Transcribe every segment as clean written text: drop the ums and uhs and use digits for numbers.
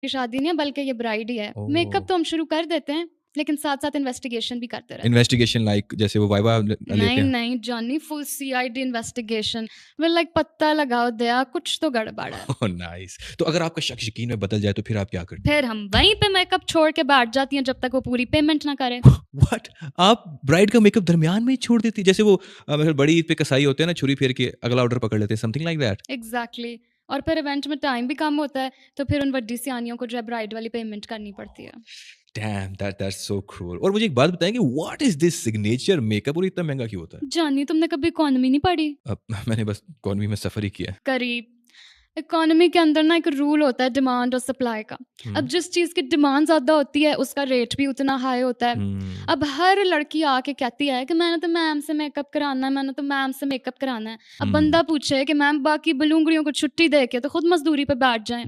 کی شادی نہیں ہے بلکہ یہ برائڈ ہی ہے. میک اپ تو ہم شروع کر دیتے ہیں لیکن ساتھ ساتھ انویسٹیگیشن بھی کرتے رہتے ہیں. انویسٹیگیشن لائک جیسے وہ وائبا لیتے ہیں؟ نہیں جانی, فل CID انویسٹیگیشن. ول لائک پتہ لگاؤ دیا کچھ تو گڑبڑ ہے. نائس. تو اگر آپ کا شک یقین میں بدل جائے تو پھر آپ کیا کرتے پھر ہم وہیں پہ میک اپ چھوڑ کے بیٹھ جاتی ہیں جب تک وہ پوری پیمنٹ نہ کرے. واٹ, آپ برائڈ کا میک اپ درمیان میں ہی چھوڑ دیتی, جیسے وہ بڑی عید پہ کسائی ہوتے ہیں نا, چھری پھیر کے اگلا آرڈر پکڑ لیتے ہیں, some thing like that? Exactly. اور پھر ایونٹ میں ٹائم بھی کم ہوتا ہے تو پھر ان وڈی سیانیوں کو جو ہے برائڈ والی پیمنٹ کرنی پڑتی ہے. Damn, that's so cruel. اور مجھے ایک بات بتائیں کہ what is this signature makeup اور اتنا مہنگا کیوں ہوتا ہے؟ جانی تم نے کبھی اکانومی نہیں پڑھی؟ میں نے بس اکانومی میں سفر ہی کیا ہے. قریب. اکانومی کے اندر نا ایک رول ہوتا ہے ڈیمانڈ اور سپلائی کا. اب جس چیز کی ڈیمانڈ زیادہ ہوتی ہے اس کا ریٹ بھی اتنا ہائی ہوتا ہے. اب ہر لڑکی آ کے کہتی ہے کہ میں نے تو میم سے میک اپ کرانا ہے, میں نے تو میم سے میک اپ کرانا ہے. اب بندہ پوچھے کہ میم باقی بلونگڑیوں کو چھٹی دے کے تو خود مزدوری پہ بیٹھ جائیں.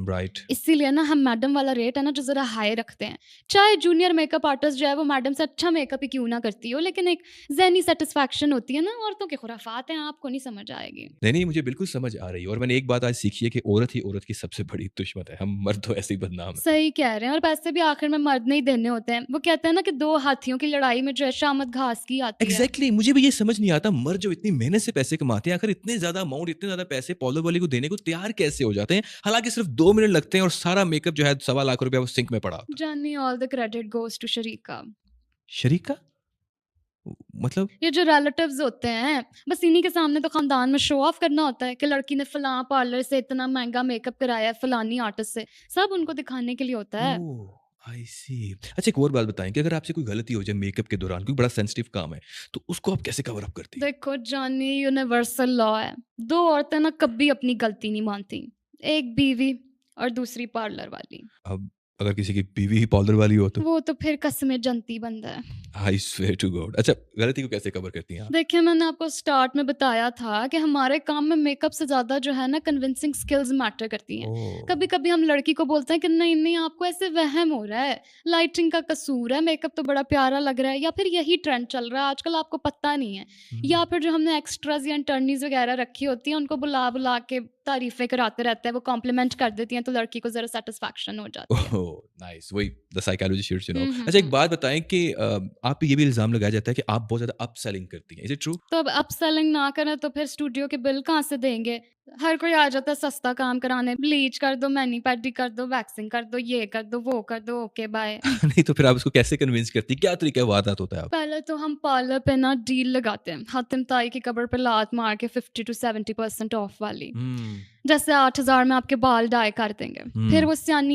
رائٹ. اسی لیے نا ہم میڈم والا ریٹ ہے نا جو ذرا ہائی رکھتے ہیں. چاہے جونیئر میک اپ آرٹسٹ جو ہے وہ میڈم سے اچھا میک اپ ہی کیوں نہ کرتی ہو, لیکن ایک ذہنی سیٹسفیکشن ہوتی ہے نا. عورتوں کے خرافات ہیں, آپ کو نہیں سمجھ آئے گی. نہیں مجھے بالکل سمجھ آ رہی ہے, اور میں نے ایک بات آج سیکھی ہے کہ عورت ہی عورت کی سب سے بڑی دشمن ہے. ہم مرد تو ایسے ہی بدنام ہیں. صحیح کہہ رہے ہیں. اور پیسے بھی آخر میں مرد نہیں دینے ہوتے ہیں. وہ کہتے ہیں نا کہ 2 ہاتھیوں کی لڑائی میں جو ہے شامت گھاس کی آتی ہے. ایگزیکٹلی. مجھے بھی یہ سمجھ نہیں آتا, مرد جو اتنی محنت سے پیسے کماتے ہیں آخر اتنے زیادہ اماؤنٹ, اتنے زیادہ پیسے پارلر والی کو دینے کو تیار کیسے ہو جاتے ہیں, حالانکہ صرف 2 منٹ لگتے ہیں اور سارا میک اپ جو ہے 1.25 لاکھ روپیہ وہ سنک میں پڑا. جانی آل دا کریڈٹ گوز ٹو شریکا. شریکا مطلب یہ جو ریلیٹیوز ہوتے ہیں بس انہی کے سامنے تو خاندان میں شو آف کرنا ہوتا ہے کہ لڑکی نے فلاں پارلر سے اتنا مہنگا میک اپ کرایا ہے, فلانی آرٹسٹ سے. سب ان کو دکھانے کے لیے ہوتا ہے. I see. اچھا ایک اور بات بتائیں کہ اگر آپ سے کوئی غلطی ہو جائے میک اپ کے دوران, کوئی بڑا سینسٹیو کام ہے, تو اس کو آپ کیسے کور اپ کرتی ہیں؟ دیکھو جانی, یونیورسل لا ہے. 2 عورتیں نا کبھی اپنی غلطی نہیں مانتی, ایک بیوی اور دوسری پارلر والی. اب اگر کسی کی بیوی ہی پارلر والی ہو تو وہ تو پھر قسمیں جنتی بندہ ہے. I swear to God. اچھا غلطی کو کیسے کور کرتی ہیں آپ؟ دیکھیں میں نے آپ کو سٹارٹ میں بتایا تھا کہ ہمارے کام میں میک اپ سے زیادہ جو ہے نا کنونسنگ سکلز میٹر کرتی ہیں. کبھی کبھی ہم لڑکی کو بولتے ہیں کہ نہیں آپ کو ایسے وہم ہو رہا ہے, لائٹنگ کا قصور ہے, میک اپ تو بڑا پیارا لگ رہا ہے, یا پھر یہی ٹرینڈ چل رہا ہے آج کل, آپ کو پتہ نہیں ہے. یا پھر جو ہم نے ایکسٹراز یا انٹرنیز وغیرہ رکھی ہوتی ہیں ان کو بلا کے تعریفیں کراتے رہتے ہیں, وہ کمپلیمنٹ کر دیتی ہیں تو لڑکی کو ذرا سیٹسفیکشن ہو جاتی ہے. نائس, وہی the psychology shoots, you know. اچھا ایک بات بتائیں کہ آپ پہ یہ بھی الزام لگایا جاتا ہے کہ آپ بہت زیادہ اپ سیلنگ کرتی ہیں. Is it true? تو اب اپ سیلنگ نہ کریں تو پھر اسٹوڈیو کے بل کہاں سے دیں گے؟ ہر کوئی آ جاتا ہے سستا کام کرانے, بلیچ کر دو, مینی پیڈی کر دو, ویکسنگ کر دو, یہ کر دو, وہ کر دو, اوکے بائے. نہیں تو پھر آپ اس کو کیسے کنونس کرتی, کیا طریقہ وعدات ہوتا ہے آپ؟ پہلے تو ہم پارلر پہ نا ڈیل لگاتے ہیں, حاتم تائی کی قبر پہ لات مار کے 50 to 70% آف والی. جیسے 8,000 میں آپ کے بال ڈائی کر دیں گے. پھر وہ سیانیاں